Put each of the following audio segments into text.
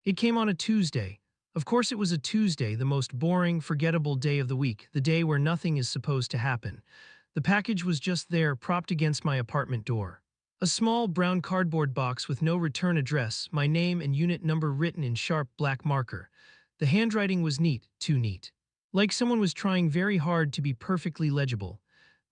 It came on a Tuesday. Of course it was a Tuesday, the most boring, forgettable day of the week, the day where nothing is supposed to happen. The package was just there, propped against my apartment door. A small brown cardboard box with no return address, my name and unit number written in sharp black marker. The handwriting was neat, too neat. Like someone was trying very hard to be perfectly legible.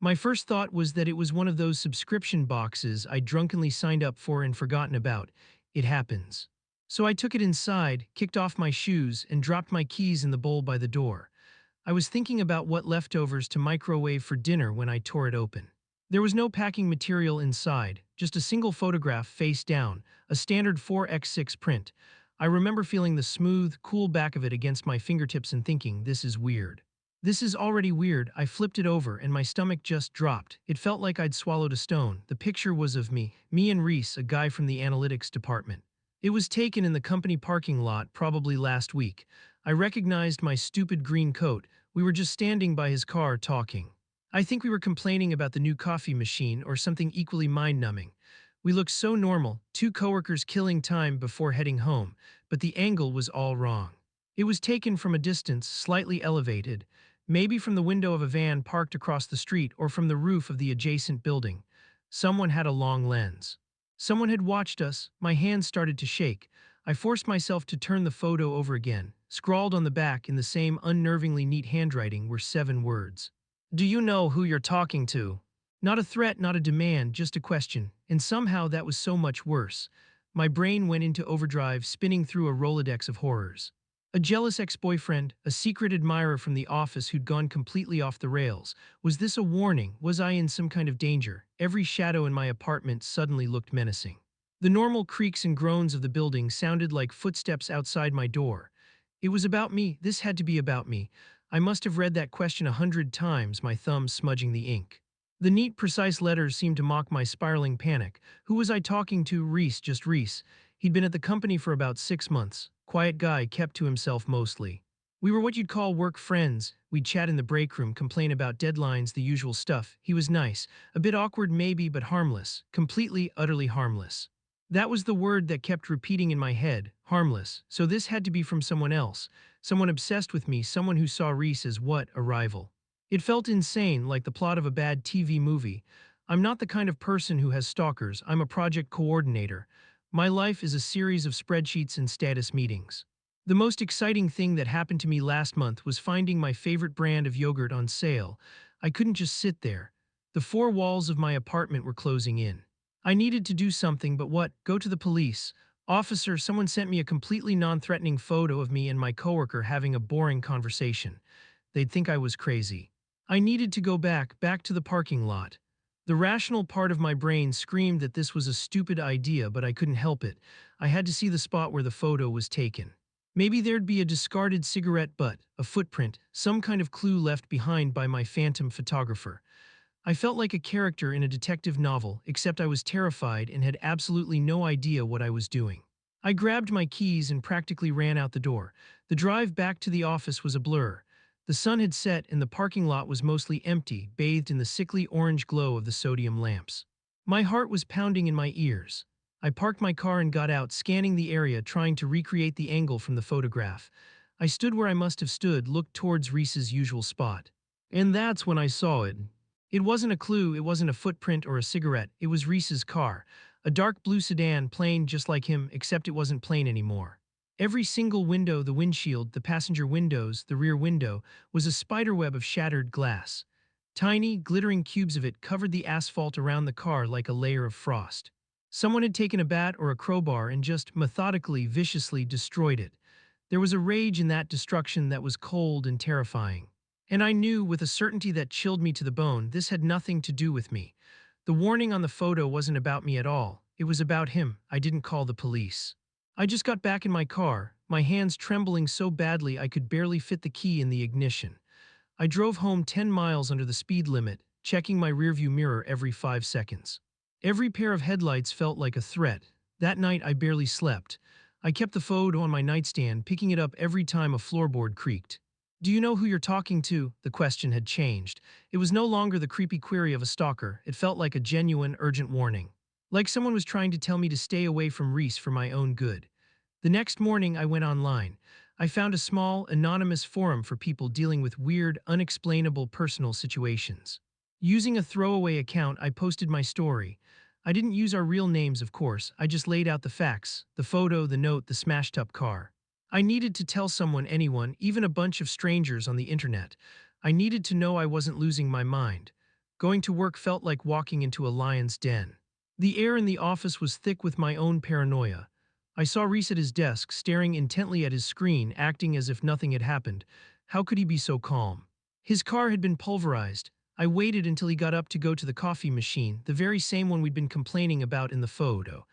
My first thought was that it was one of those subscription boxes I'd drunkenly signed up for and forgotten about. It happens. So I took it inside, kicked off my shoes, and dropped my keys in the bowl by the door. I was thinking about what leftovers to microwave for dinner when I tore it open. There was no packing material inside, just a single photograph face down, a standard 4x6 print. I remember feeling the smooth, cool back of it against my fingertips and thinking, this is weird. This is already weird. I flipped it over and my stomach just dropped. It felt like I'd swallowed a stone. The picture was of me and Reese, a guy from the analytics department. It was taken in the company parking lot probably last week. I recognized my stupid green coat. We were just standing by his car talking. I think we were complaining about the new coffee machine or something equally mind-numbing. We looked so normal, two coworkers killing time before heading home, but the angle was all wrong. It was taken from a distance, slightly elevated, maybe from the window of a van parked across the street or from the roof of the adjacent building. Someone had a long lens. Someone had watched us. My hands started to shake. I forced myself to turn the photo over again. Scrawled on the back in the same unnervingly neat handwriting were 7 words. Do you know who you're talking to? Not a threat, not a demand, just a question. And somehow that was so much worse. My brain went into overdrive, spinning through a Rolodex of horrors. A jealous ex-boyfriend, a secret admirer from the office who'd gone completely off the rails. Was this a warning? Was I in some kind of danger? Every shadow in my apartment suddenly looked menacing. The normal creaks and groans of the building sounded like footsteps outside my door. It was about me. This had to be about me. I must have read that question 100 times, my thumb smudging the ink. The neat, precise letters seemed to mock my spiraling panic. Who was I talking to? Reese, just Reese. He'd been at the company for about 6 months. Quiet guy, kept to himself mostly. We were what you'd call work friends. We'd chat in the break room, complain about deadlines, the usual stuff. He was nice. A bit awkward maybe, but harmless. Completely, utterly harmless. That was the word that kept repeating in my head, harmless. So this had to be from someone else. Someone obsessed with me, someone who saw Reese as what? A rival. It felt insane, like the plot of a bad TV movie. I'm not the kind of person who has stalkers. I'm a project coordinator. My life is a series of spreadsheets and status meetings. The most exciting thing that happened to me last month was finding my favorite brand of yogurt on sale. I couldn't just sit there. The 4 walls of my apartment were closing in. I needed to do something, but what? Go to the police. Officer, someone sent me a completely non-threatening photo of me and my coworker having a boring conversation. They'd think I was crazy. I needed to go back to the parking lot. The rational part of my brain screamed that this was a stupid idea, but I couldn't help it. I had to see the spot where the photo was taken. Maybe there'd be a discarded cigarette butt, a footprint, some kind of clue left behind by my phantom photographer. I felt like a character in a detective novel, except I was terrified and had absolutely no idea what I was doing. I grabbed my keys and practically ran out the door. The drive back to the office was a blur. The sun had set and the parking lot was mostly empty, bathed in the sickly orange glow of the sodium lamps. My heart was pounding in my ears. I parked my car and got out, scanning the area, trying to recreate the angle from the photograph. I stood where I must have stood, looked towards Reese's usual spot. And that's when I saw it. It wasn't a clue, it wasn't a footprint or a cigarette, it was Reese's car. A dark blue sedan, plain just like him, except it wasn't plain anymore. Every single window, the windshield, the passenger windows, the rear window, was a spiderweb of shattered glass. Tiny, glittering cubes of it covered the asphalt around the car like a layer of frost. Someone had taken a bat or a crowbar and just methodically, viciously destroyed it. There was a rage in that destruction that was cold and terrifying. And I knew with a certainty that chilled me to the bone, this had nothing to do with me. The warning on the photo wasn't about me at all. It was about him. I didn't call the police. I just got back in my car, my hands trembling so badly I could barely fit the key in the ignition. I drove home 10 miles under the speed limit, checking my rearview mirror every 5 seconds. Every pair of headlights felt like a threat. That night I barely slept. I kept the photo on my nightstand, picking it up every time a floorboard creaked. Do you know who you're talking to? The question had changed. It was no longer the creepy query of a stalker. It felt like a genuine, urgent warning. Like someone was trying to tell me to stay away from Reese for my own good. The next morning, I went online. I found a small, anonymous forum for people dealing with weird, unexplainable personal situations. Using a throwaway account, I posted my story. I didn't use our real names, of course. I just laid out the facts, the photo, the note, the smashed up car. I needed to tell someone, anyone, even a bunch of strangers on the internet. I needed to know I wasn't losing my mind. Going to work felt like walking into a lion's den. The air in the office was thick with my own paranoia. I saw Reese at his desk, staring intently at his screen, acting as if nothing had happened. How could he be so calm? His car had been pulverized. I waited until he got up to go to the coffee machine, the very same one we'd been complaining about in the photo.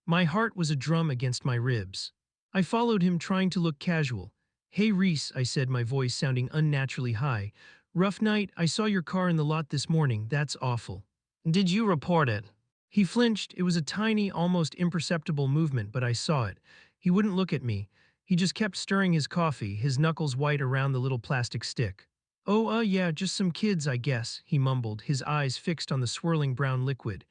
My heart was a drum against my ribs. I followed him, trying to look casual. "Hey Reese," I said, my voice sounding unnaturally high. "Rough night. I saw your car in the lot this morning. That's awful." "Did you report it?" He flinched. It was a tiny, almost imperceptible movement, but I saw it. He wouldn't look at me. He just kept stirring his coffee, his knuckles white around the little plastic stick. "Oh, yeah, just some kids, I guess," he mumbled, his eyes fixed on the swirling brown liquid.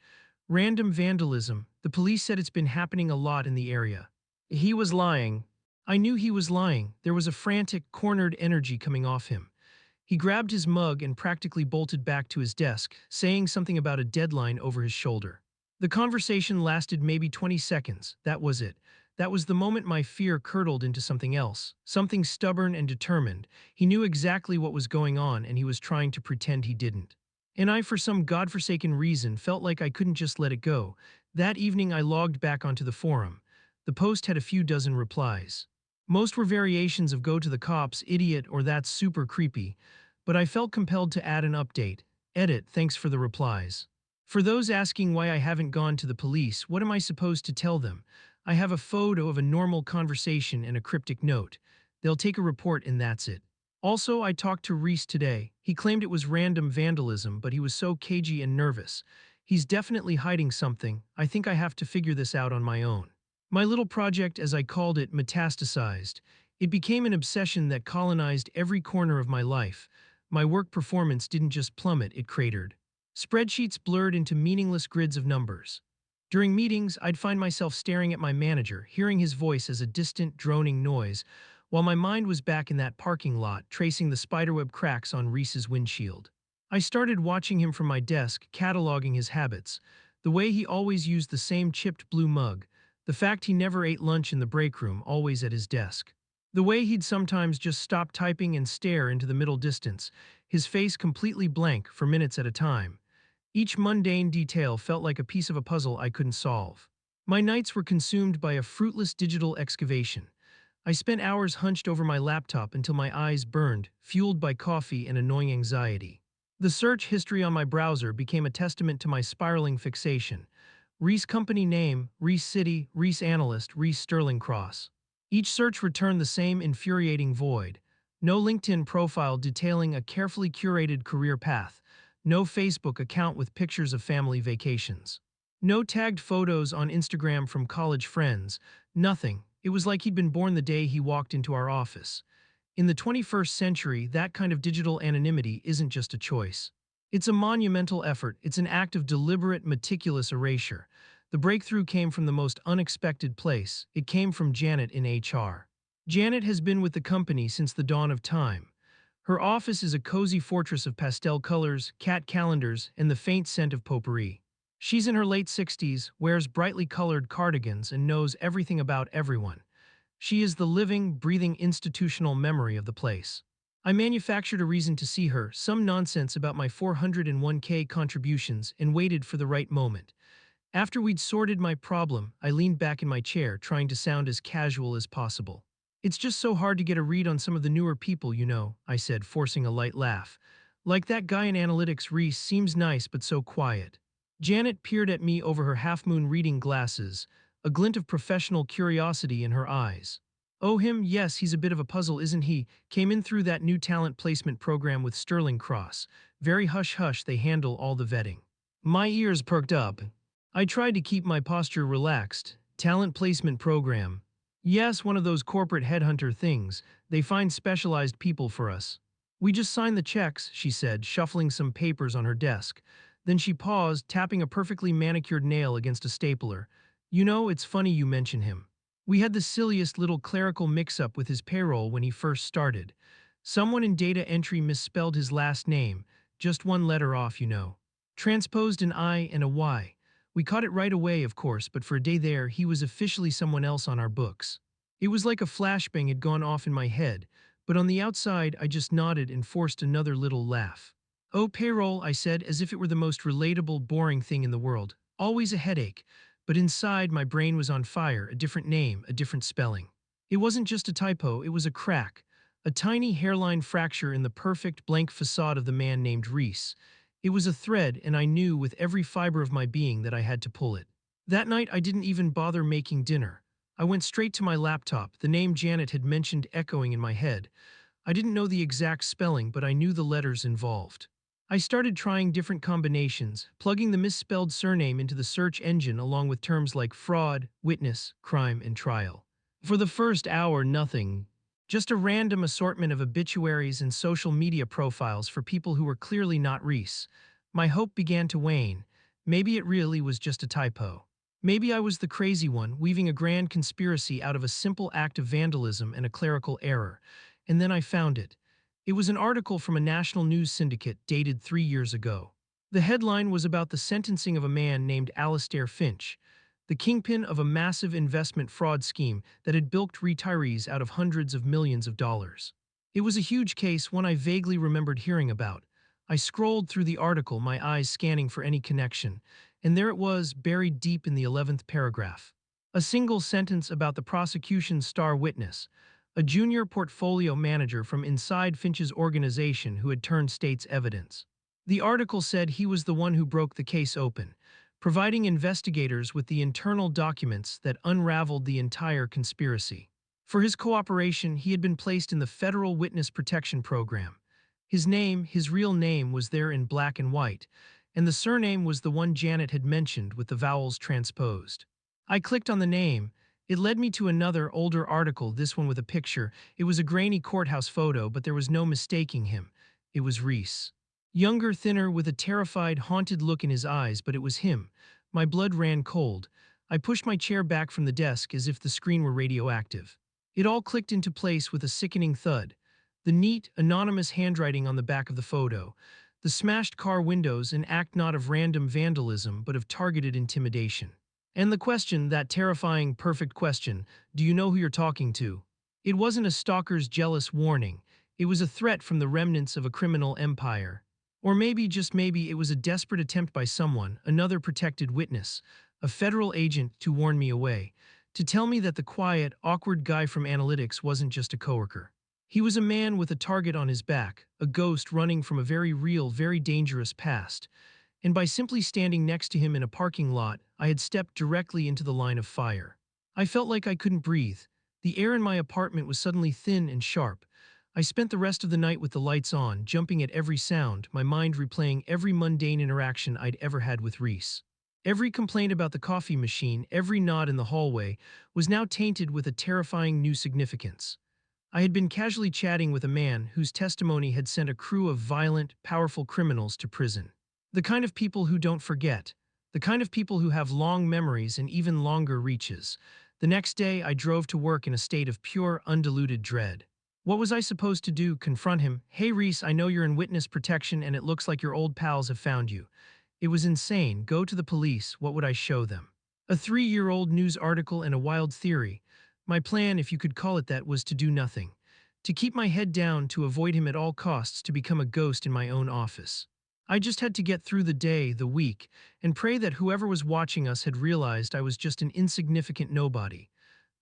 "Random vandalism. The police said it's been happening a lot in the area." He was lying. I knew he was lying. There was a frantic, cornered energy coming off him. He grabbed his mug and practically bolted back to his desk, saying something about a deadline over his shoulder. The conversation lasted maybe 20 seconds. That was it. That was the moment my fear curdled into something else, something stubborn and determined. He knew exactly what was going on, and he was trying to pretend he didn't. And I, for some godforsaken reason, felt like I couldn't just let it go. That evening, I logged back onto the forum. The post had a few dozen replies. Most were variations of "go to the cops, idiot," or "that's super creepy," but I felt compelled to add an update. "Edit, thanks for the replies." For those asking why I haven't gone to the police, what am I supposed to tell them? I have a photo of a normal conversation and a cryptic note. They'll take a report and that's it. Also, I talked to Reese today. He claimed it was random vandalism, but he was so cagey and nervous. He's definitely hiding something. I think I have to figure this out on my own. My little project, as I called it, metastasized. It became an obsession that colonized every corner of my life. My work performance didn't just plummet, it cratered. Spreadsheets blurred into meaningless grids of numbers. During meetings, I'd find myself staring at my manager, hearing his voice as a distant, droning noise, while my mind was back in that parking lot, tracing the spiderweb cracks on Reese's windshield. I started watching him from my desk, cataloging his habits. The way he always used the same chipped blue mug. The fact he never ate lunch in the break room, always at his desk. The way he'd sometimes just stop typing and stare into the middle distance, his face completely blank for minutes at a time. Each mundane detail felt like a piece of a puzzle I couldn't solve. My nights were consumed by a fruitless digital excavation. I spent hours hunched over my laptop until my eyes burned, fueled by coffee and annoying anxiety. The search history on my browser became a testament to my spiraling fixation. Reese company name, Reese city, Reese analyst, Reese Sterling Cross. Each search returned the same infuriating void. No LinkedIn profile detailing a carefully curated career path. No Facebook account with pictures of family vacations. No tagged photos on Instagram from college friends. Nothing. It was like he'd been born the day he walked into our office. In the 21st century, that kind of digital anonymity isn't just a choice. It's a monumental effort. It's an act of deliberate, meticulous erasure. The breakthrough came from the most unexpected place. It came from Janet in HR. Janet has been with the company since the dawn of time. Her office is a cozy fortress of pastel colors, cat calendars, and the faint scent of potpourri. She's in her late 60s, wears brightly colored cardigans, and knows everything about everyone. She is the living, breathing institutional memory of the place. I manufactured a reason to see her, some nonsense about my 401k contributions, and waited for the right moment. After we'd sorted my problem, I leaned back in my chair, trying to sound as casual as possible. "It's just so hard to get a read on some of the newer people, you know," I said, forcing a light laugh. "Like that guy in analytics, Reese, seems nice but so quiet." Janet peered at me over her half-moon reading glasses, a glint of professional curiosity in her eyes. "Oh, him, yes, he's a bit of a puzzle, isn't he? Came in through that new talent placement program with Sterling Cross. Very hush-hush, they handle all the vetting." My ears perked up. I tried to keep my posture relaxed. Talent placement program. Yes, one of those corporate headhunter things. They find specialized people for us. "We just sign the checks," she said, shuffling some papers on her desk. Then she paused, tapping a perfectly manicured nail against a stapler. "You know, it's funny you mention him. We had the silliest little clerical mix-up with his payroll when he first started. Someone in data entry misspelled his last name, just one letter off, you know. Transposed an I and a Y. We caught it right away, of course, but for a day there, he was officially someone else on our books. It was like a flashbang had gone off in my head, but on the outside, I just nodded and forced another little laugh. Oh, payroll, I said, as if it were the most relatable, boring thing in the world. Always a headache. But inside, my brain was on fire, a different name, a different spelling. It wasn't just a typo, it was a crack, a tiny hairline fracture in the perfect blank facade of the man named Reese. It was a thread, and I knew with every fiber of my being that I had to pull it. That night, I didn't even bother making dinner. I went straight to my laptop, the name Janet had mentioned echoing in my head. I didn't know the exact spelling, but I knew the letters involved. I started trying different combinations, plugging the misspelled surname into the search engine along with terms like fraud, witness, crime, and trial. For the first hour, nothing. Just a random assortment of obituaries and social media profiles for people who were clearly not Reese. My hope began to wane. Maybe it really was just a typo. Maybe I was the crazy one, weaving a grand conspiracy out of a simple act of vandalism and a clerical error. And then I found it. It was an article from a national news syndicate dated 3 years ago. The headline was about the sentencing of a man named Alastair Finch, the kingpin of a massive investment fraud scheme that had bilked retirees out of hundreds of millions of dollars. It was a huge case, one I vaguely remembered hearing about. I scrolled through the article, my eyes scanning for any connection, and there it was, buried deep in the 11th paragraph. A single sentence about the prosecution's star witness, a junior portfolio manager from inside Finch's organization who had turned state's evidence. The article said he was the one who broke the case open, providing investigators with the internal documents that unraveled the entire conspiracy. For his cooperation, he had been placed in the Federal Witness Protection Program. His name, his real name, was there in black and white, and the surname was the one Janet had mentioned with the vowels transposed. I clicked on the name. It led me to another, older article, this one with a picture. It was a grainy courthouse photo, but there was no mistaking him. It was Reese. Younger, thinner, with a terrified, haunted look in his eyes, but it was him. My blood ran cold. I pushed my chair back from the desk as if the screen were radioactive. It all clicked into place with a sickening thud. The neat, anonymous handwriting on the back of the photo. The smashed car windows, an act not of random vandalism, but of targeted intimidation. And the question, that terrifying, perfect question, do you know who you're talking to? It wasn't a stalker's jealous warning. It was a threat from the remnants of a criminal empire. Or maybe, just maybe, it was a desperate attempt by someone, another protected witness, a federal agent, to warn me away, to tell me that the quiet, awkward guy from analytics wasn't just a coworker. He was a man with a target on his back, a ghost running from a very real, very dangerous past. And by simply standing next to him in a parking lot, I had stepped directly into the line of fire. I felt like I couldn't breathe. The air in my apartment was suddenly thin and sharp. I spent the rest of the night with the lights on, jumping at every sound, my mind replaying every mundane interaction I'd ever had with Reese. Every complaint about the coffee machine, every nod in the hallway, was now tainted with a terrifying new significance. I had been casually chatting with a man whose testimony had sent a crew of violent, powerful criminals to prison. The kind of people who don't forget. The kind of people who have long memories and even longer reaches. The next day, I drove to work in a state of pure, undiluted dread. What was I supposed to do? Confront him? Hey Reese, I know you're in witness protection and it looks like your old pals have found you. It was insane. Go to the police. What would I show them? A 3-year-old news article and a wild theory. My plan, if you could call it that, was to do nothing. To keep my head down, to avoid him at all costs, to become a ghost in my own office. I just had to get through the day, the week, and pray that whoever was watching us had realized I was just an insignificant nobody.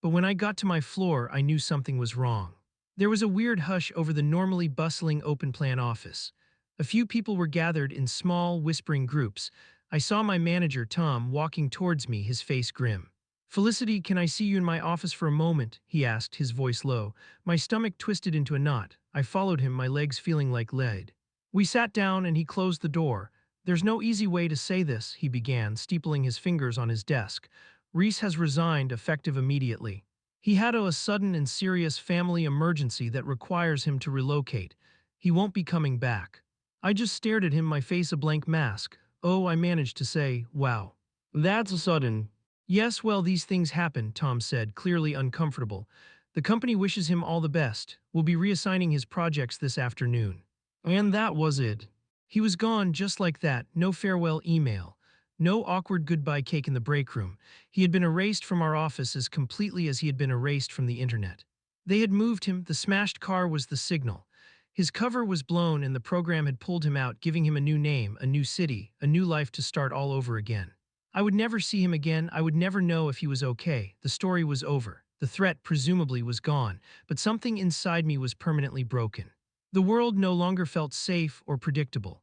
But when I got to my floor, I knew something was wrong. There was a weird hush over the normally bustling open-plan office. A few people were gathered in small, whispering groups. I saw my manager, Tom, walking towards me, his face grim. "Felicity, can I see you in my office for a moment?" he asked, his voice low. My stomach twisted into a knot. I followed him, my legs feeling like lead. We sat down and he closed the door. "There's no easy way to say this," he began, steepling his fingers on his desk. "Reese has resigned, effective immediately. He had a sudden and serious family emergency that requires him to relocate. He won't be coming back." I just stared at him, my face a blank mask. "Oh," I managed to say, "wow. That's sudden." Yes, well, these things happen, Tom said, clearly uncomfortable. The company wishes him all the best. We'll be reassigning his projects this afternoon. And that was it. He was gone just like that, no farewell email. No awkward goodbye cake in the break room. He had been erased from our office as completely as he had been erased from the internet. They had moved him, the smashed car was the signal. His cover was blown and the program had pulled him out, giving him a new name, a new city, a new life to start all over again. I would never see him again, I would never know if he was okay. The story was over. The threat presumably was gone, but something inside me was permanently broken. The world no longer felt safe or predictable.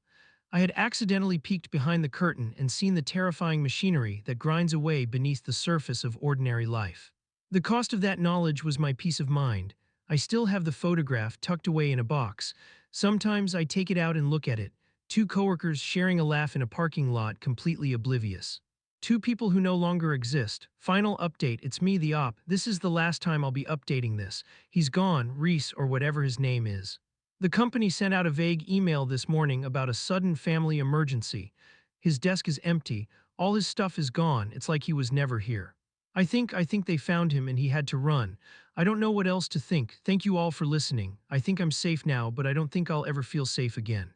I had accidentally peeked behind the curtain and seen the terrifying machinery that grinds away beneath the surface of ordinary life. The cost of that knowledge was my peace of mind. I still have the photograph tucked away in a box. Sometimes I take it out and look at it. Two coworkers sharing a laugh in a parking lot, completely oblivious. Two people who no longer exist. Final update, it's me, the op. This is the last time I'll be updating this. He's gone, Reese or whatever his name is. The company sent out a vague email this morning about a sudden family emergency. His desk is empty, all his stuff is gone, it's like he was never here. I think they found him and he had to run. I don't know what else to think. Thank you all for listening. I think I'm safe now, but I don't think I'll ever feel safe again.